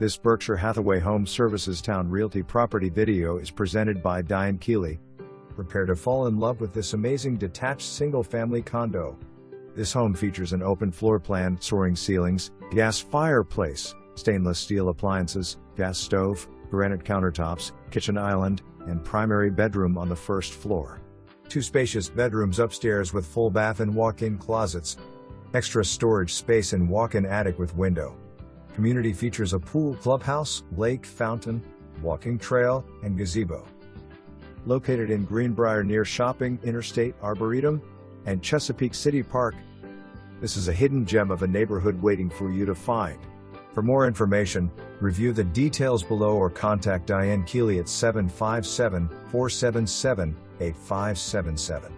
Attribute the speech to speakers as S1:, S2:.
S1: This Berkshire Hathaway Home Services Towne Realty property video is presented by Diane Keeley. Prepare to fall in love with this amazing detached single-family condo. This home features an open floor plan, soaring ceilings, gas fireplace, stainless steel appliances, gas stove, granite countertops, kitchen island, and primary bedroom on the first floor. 2 spacious bedrooms upstairs with full bath and walk-in closets. Extra storage space and walk-in attic with window. Community features a pool, clubhouse, lake, fountain, walking trail, and gazebo. Located in Greenbrier near shopping, Interstate, Arboretum, and Chesapeake City Park, this is a hidden gem of a neighborhood waiting for you to find. For more information, review the details below or contact Diane Keeley at 757-477-8577.